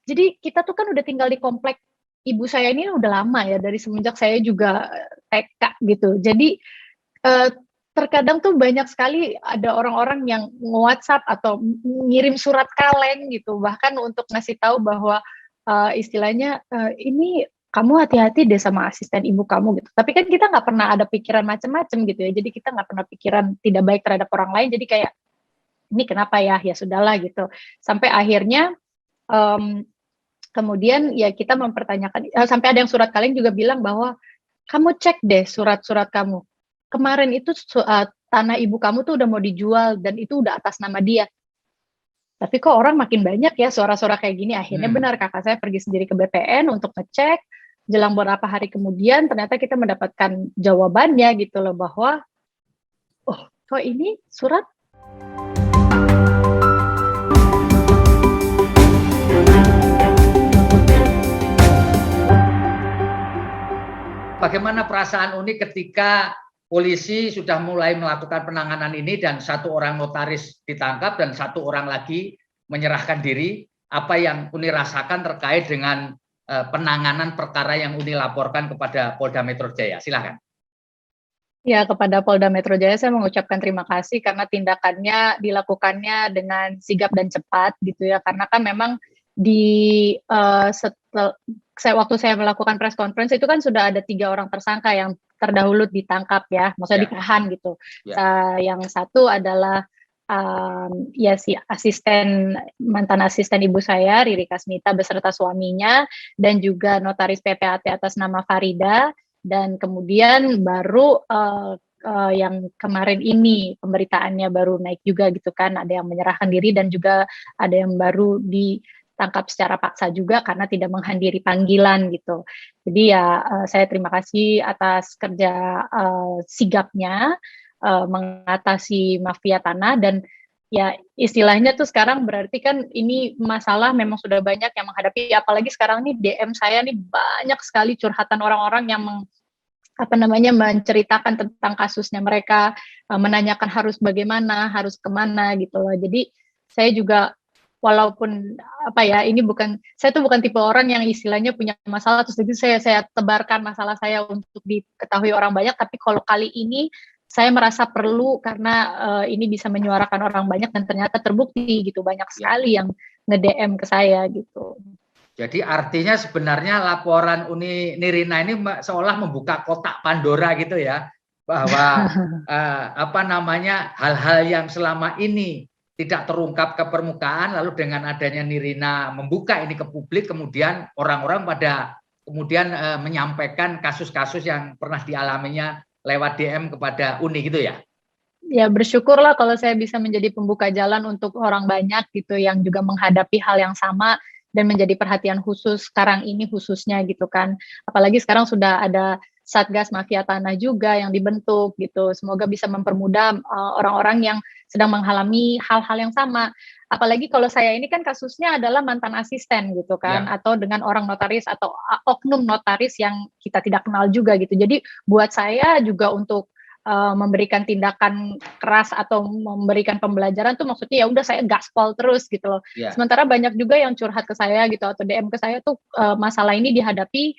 Jadi kita tuh kan udah tinggal di komplek ibu saya ini udah lama ya, dari semenjak saya juga TK gitu. Jadi terkadang tuh banyak sekali ada orang-orang yang nge-WhatsApp atau ngirim surat kaleng gitu, bahkan untuk ngasih tahu bahwa istilahnya ini kamu hati-hati deh sama asisten ibu kamu gitu. Tapi kan kita nggak pernah ada pikiran macam-macam gitu ya. Jadi kita nggak pernah pikiran tidak baik terhadap orang lain. Jadi kayak ini kenapa ya? Ya sudahlah gitu. Sampai akhirnya kemudian ya kita mempertanyakan. Sampai ada yang surat kaleng juga bilang bahwa kamu cek deh surat-surat kamu. Kemarin itu tanah ibu kamu tuh udah mau dijual dan itu udah atas nama dia. Tapi kok orang makin banyak ya suara-suara kayak gini. Akhirnya benar kakak saya pergi sendiri ke BPN untuk ngecek. Jelang beberapa hari kemudian ternyata kita mendapatkan jawabannya gitu loh, bahwa oh kok ini surat Bagaimana perasaan Uni ketika polisi sudah mulai melakukan penanganan ini dan satu orang notaris ditangkap dan satu orang lagi menyerahkan diri? Apa yang Uni rasakan terkait dengan penanganan perkara yang Uni laporkan kepada Polda Metro Jaya? Silakan. Ya, kepada Polda Metro Jaya saya mengucapkan terima kasih karena tindakannya dilakukannya dengan sigap dan cepat gitu ya. Karena kan memang di waktu saya melakukan press conference itu kan sudah ada 3 orang tersangka yang terdahulu ditangkap ya, maksudnya ditahan gitu. Yang satu adalah ya si mantan asisten ibu saya Riri Kasmita beserta suaminya, dan juga notaris PPAT atas nama Farida, dan kemudian baru yang kemarin ini pemberitaannya baru naik juga gitu kan, ada yang menyerahkan diri dan juga ada yang baru ditangkap secara paksa juga karena tidak menghadiri panggilan gitu. Jadi ya saya terima kasih atas kerja sigapnya mengatasi mafia tanah. Dan ya istilahnya tuh sekarang berarti kan ini masalah memang sudah banyak yang menghadapi, apalagi sekarang nih DM saya nih banyak sekali curhatan orang-orang yang menceritakan tentang kasusnya mereka, menanyakan harus bagaimana, harus kemana gitu loh. Jadi saya juga walaupun saya tuh bukan tipe orang yang istilahnya punya masalah terus jadi saya tebarkan masalah saya untuk diketahui orang banyak, tapi kalau kali ini saya merasa perlu karena ini bisa menyuarakan orang banyak dan ternyata terbukti gitu, banyak sekali yang nge-DM ke saya gitu. Jadi artinya sebenarnya laporan Uni Nirina ini seolah membuka kotak Pandora gitu ya, bahwa hal-hal yang selama ini tidak terungkap ke permukaan, lalu dengan adanya Nirina membuka ini ke publik, kemudian orang-orang pada kemudian menyampaikan kasus-kasus yang pernah dialaminya lewat DM kepada Uni gitu ya. Ya bersyukurlah kalau saya bisa menjadi pembuka jalan untuk orang banyak gitu yang juga menghadapi hal yang sama dan menjadi perhatian khusus sekarang ini khususnya gitu kan. Apalagi sekarang sudah ada Satgas Mafia Tanah juga yang dibentuk gitu. Semoga bisa mempermudah orang-orang yang sedang mengalami hal-hal yang sama. Apalagi kalau saya ini kan kasusnya adalah mantan asisten gitu kan, atau dengan orang notaris atau oknum notaris yang kita tidak kenal juga gitu. Jadi buat saya juga untuk memberikan tindakan keras atau memberikan pembelajaran tuh maksudnya ya udah saya gaspol terus gitu loh. Sementara banyak juga yang curhat ke saya gitu atau DM ke saya tuh masalah ini dihadapi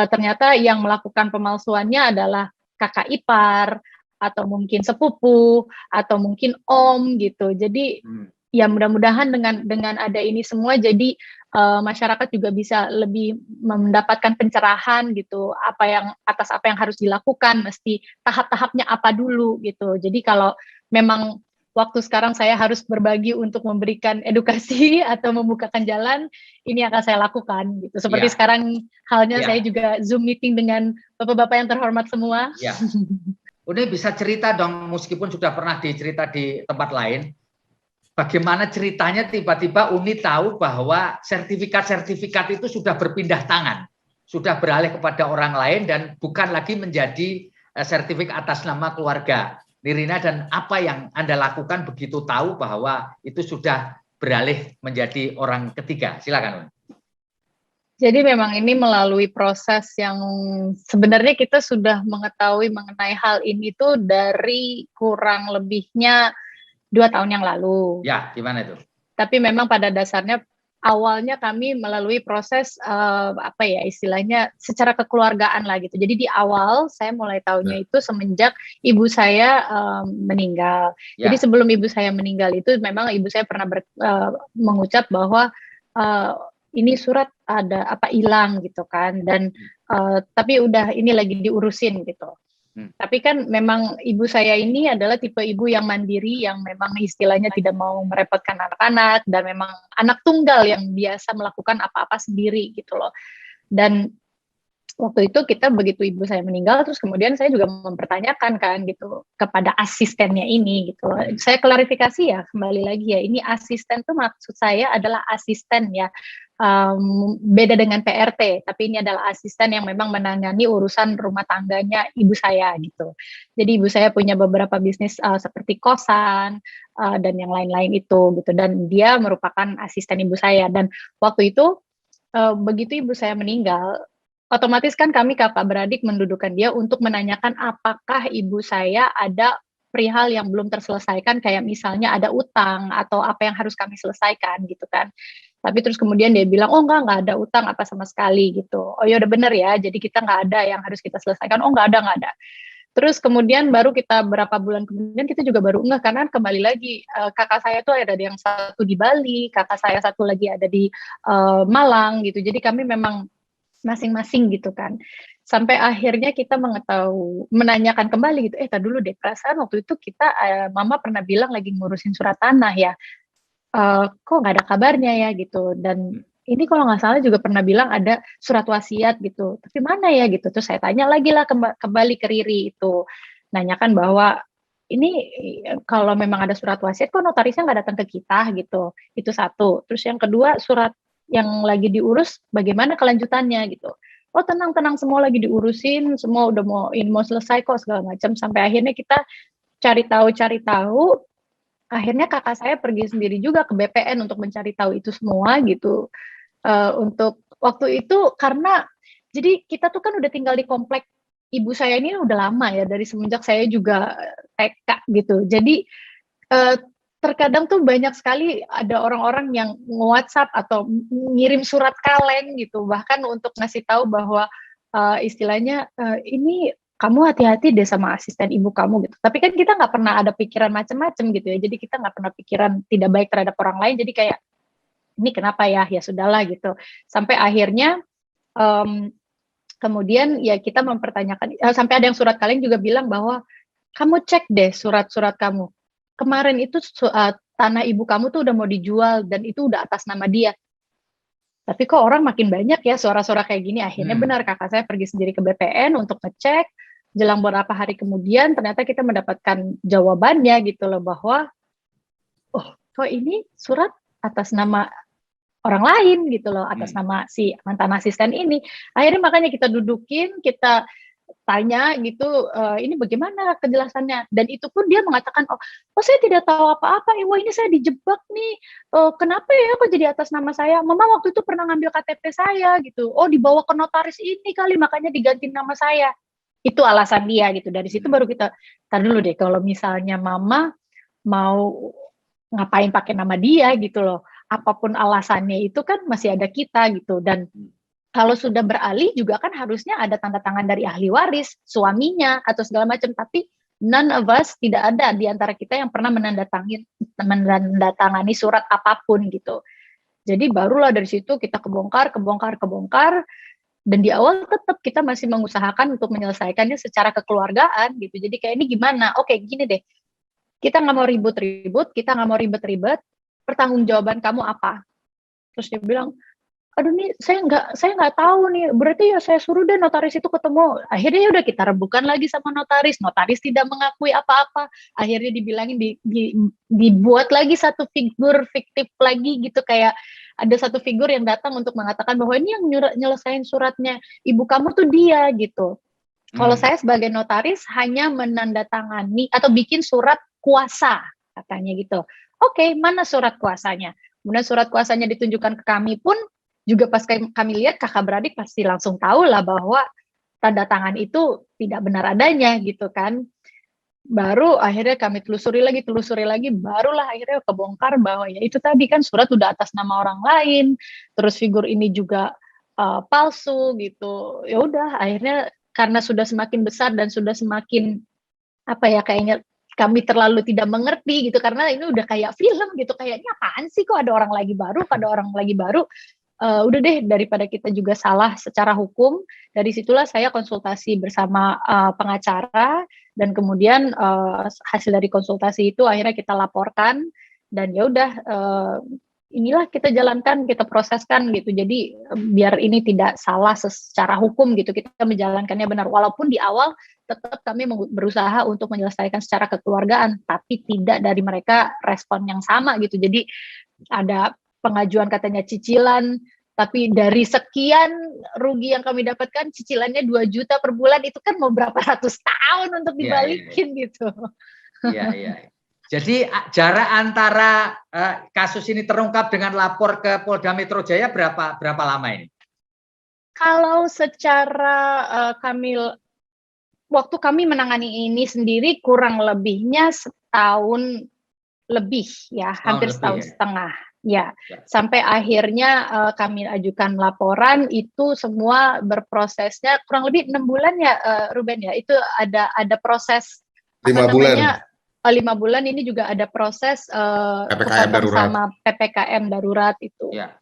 ternyata yang melakukan pemalsuannya adalah kakak ipar atau mungkin sepupu atau mungkin om gitu. Jadi ya mudah-mudahan dengan ada ini semua jadi masyarakat juga bisa lebih mendapatkan pencerahan gitu, atas apa yang harus dilakukan, mesti tahap-tahapnya apa dulu gitu. Jadi kalau memang waktu sekarang saya harus berbagi untuk memberikan edukasi atau membukakan jalan, ini akan saya lakukan gitu. Seperti sekarang halnya saya juga Zoom meeting dengan bapak-bapak yang terhormat semua. Udah bisa cerita dong, meskipun sudah pernah dicerita di tempat lain, bagaimana ceritanya tiba-tiba Uni tahu bahwa sertifikat-sertifikat itu sudah berpindah tangan, sudah beralih kepada orang lain dan bukan lagi menjadi sertifikat atas nama keluarga Nirina, dan apa yang Anda lakukan begitu tahu bahwa itu sudah beralih menjadi orang ketiga? Silakan, Uni. Jadi memang ini melalui proses yang sebenarnya kita sudah mengetahui mengenai hal ini tuh dari kurang lebihnya 2 tahun yang lalu. Ya, gimana itu? Tapi memang pada dasarnya awalnya kami melalui proses apa ya istilahnya secara kekeluargaan lah gitu. Jadi di awal saya mulai tahunya itu semenjak ibu saya meninggal. Jadi sebelum ibu saya meninggal itu memang ibu saya pernah mengucap bahwa ini surat ada apa hilang gitu kan, dan tapi udah ini lagi diurusin gitu. Tapi kan memang ibu saya ini adalah tipe ibu yang mandiri, yang memang istilahnya tidak mau merepotkan anak-anak, dan memang anak tunggal yang biasa melakukan apa-apa sendiri gitu loh. Dan waktu itu kita begitu ibu saya meninggal, terus kemudian saya juga mempertanyakan kan gitu kepada asistennya ini gitu. Saya klarifikasi ya, kembali lagi ya, ini asisten tuh maksud saya adalah asisten ya. Beda dengan PRT, tapi ini adalah asisten yang memang menangani urusan rumah tangganya ibu saya gitu. Jadi ibu saya punya beberapa bisnis seperti kosan dan yang lain-lain itu gitu, dan dia merupakan asisten ibu saya. Dan waktu itu begitu ibu saya meninggal, otomatis kan kami kakak beradik mendudukan dia untuk menanyakan apakah ibu saya ada perihal yang belum terselesaikan, kayak misalnya ada utang atau apa yang harus kami selesaikan gitu kan. Tapi terus kemudian dia bilang, oh enggak ada utang apa sama sekali gitu. Oh ya udah bener ya, jadi kita nggak ada yang harus kita selesaikan. Oh nggak ada. Terus kemudian baru kita berapa bulan kemudian kita juga baru enggak, karena kembali lagi kakak saya tuh ada yang satu di Bali, kakak saya satu lagi ada di Malang gitu. Jadi kami memang masing-masing gitu kan. Sampai akhirnya kita menanyakan kembali gitu, tadi dulu deh, perasaan waktu itu kita, mama pernah bilang lagi ngurusin surat tanah ya, kok nggak ada kabarnya ya gitu, dan ini kalau nggak salah juga pernah bilang ada surat wasiat gitu, tapi mana ya gitu. Terus saya tanya lagi lah kembali ke Riri itu, nanyakan bahwa ini kalau memang ada surat wasiat kok notarisnya nggak datang ke kita gitu, itu satu. Terus yang kedua, surat yang lagi diurus bagaimana kelanjutannya gitu. Oh tenang semua lagi diurusin, semua udah mau selesai kok segala macam. Sampai akhirnya kita cari tahu, akhirnya kakak saya pergi sendiri juga ke BPN untuk mencari tahu itu semua gitu. Untuk waktu itu karena jadi kita tuh kan udah tinggal di komplek ibu saya ini udah lama ya, dari semenjak saya juga TK gitu. Jadi terkadang tuh banyak sekali ada orang-orang yang nge-WhatsApp atau ngirim surat kaleng gitu, bahkan untuk ngasih tahu bahwa istilahnya ini kamu hati-hati deh sama asisten ibu kamu gitu. Tapi kan kita nggak pernah ada pikiran macam-macam gitu ya. Jadi kita nggak pernah pikiran tidak baik terhadap orang lain. Jadi kayak ini kenapa ya? Ya sudahlah gitu. Sampai akhirnya kemudian ya kita mempertanyakan. Sampai ada yang surat kaleng juga bilang bahwa kamu cek deh surat-surat kamu. Kemarin itu tanah ibu kamu tuh udah mau dijual dan itu udah atas nama dia. Tapi kok orang makin banyak ya suara-suara kayak gini. Akhirnya benar kakak saya pergi sendiri ke BPN untuk ngecek. Jelang beberapa hari kemudian ternyata kita mendapatkan jawabannya gitu loh, bahwa oh kok ini surat atas nama orang lain gitu loh, atas nama si mantan asisten ini. Akhirnya makanya kita dudukin, kita tanya gitu, ini bagaimana kejelasannya, dan itu pun dia mengatakan, oh saya tidak tahu apa-apa, wah ini saya dijebak nih, kenapa ya kok jadi atas nama saya, mama waktu itu pernah ngambil KTP saya gitu, oh dibawa ke notaris ini kali makanya diganti nama saya. Itu alasan dia gitu. Dari situ baru kita tar dulu deh, kalau misalnya mama mau ngapain pakai nama dia gitu loh, apapun alasannya itu kan masih ada kita gitu. Dan kalau sudah beralih juga kan harusnya ada tanda tangan dari ahli waris, suaminya atau segala macam, tapi none of us, tidak ada di antara kita yang pernah menandatangani surat apapun gitu. Jadi barulah dari situ kita kebongkar, dan di awal tetap kita masih mengusahakan untuk menyelesaikannya secara kekeluargaan gitu. Jadi kayak ini gimana? Oke, gini deh. Kita nggak mau ribut-ribut, pertanggungjawaban kamu apa? Terus dia bilang, aduh nih saya nggak tahu nih, berarti ya saya suruh deh notaris itu ketemu. Akhirnya udah kita rembukan lagi sama notaris tidak mengakui apa-apa. Akhirnya dibilangin dibuat lagi satu figur fiktif lagi gitu, kayak ada satu figur yang datang untuk mengatakan bahwa ini yang nyelesain suratnya ibu kamu tuh dia gitu. Kalau saya sebagai notaris hanya menandatangani atau bikin surat kuasa katanya gitu. Oke, mana surat kuasanya? Kemudian surat kuasanya ditunjukkan ke kami pun juga pas kami lihat, kakak beradik pasti langsung tahu lah bahwa tanda tangan itu tidak benar adanya gitu kan. baru akhirnya kami telusuri lagi, barulah akhirnya kebongkar bahwa ya itu tadi kan surat udah atas nama orang lain, terus figur ini juga palsu gitu. Ya udah akhirnya karena sudah semakin besar dan sudah semakin apa ya, kayaknya kami terlalu tidak mengerti gitu, karena ini udah kayak film gitu, kayaknya apaan sih kok ada orang lagi baru. Udah deh, daripada kita juga salah secara hukum, dari situlah saya konsultasi bersama pengacara, dan kemudian hasil dari konsultasi itu akhirnya kita laporkan, dan ya udah inilah kita jalankan, kita proseskan gitu. Jadi biar ini tidak salah secara hukum gitu, kita menjalankannya benar. Walaupun di awal tetap kami berusaha untuk menyelesaikan secara kekeluargaan, tapi tidak dari mereka respon yang sama gitu. Jadi ada pengajuan katanya cicilan, tapi dari sekian rugi yang kami dapatkan cicilannya 2 juta per bulan, itu kan mau berapa ratus tahun untuk dibalikin gitu. Iya. Jadi jarak antara kasus ini terungkap dengan lapor ke Polda Metro Jaya berapa lama ini? Kalau secara waktu kami menangani ini sendiri kurang lebihnya setahun lebih ya, hampir setahun setengah. Ya, sampai akhirnya kami ajukan laporan, itu semua berprosesnya kurang lebih 6 bulan ya, Ruben ya. Itu ada proses 5 bulan. 5 bulan ini juga ada proses PPKM darurat. sama PPKM darurat itu. Ya.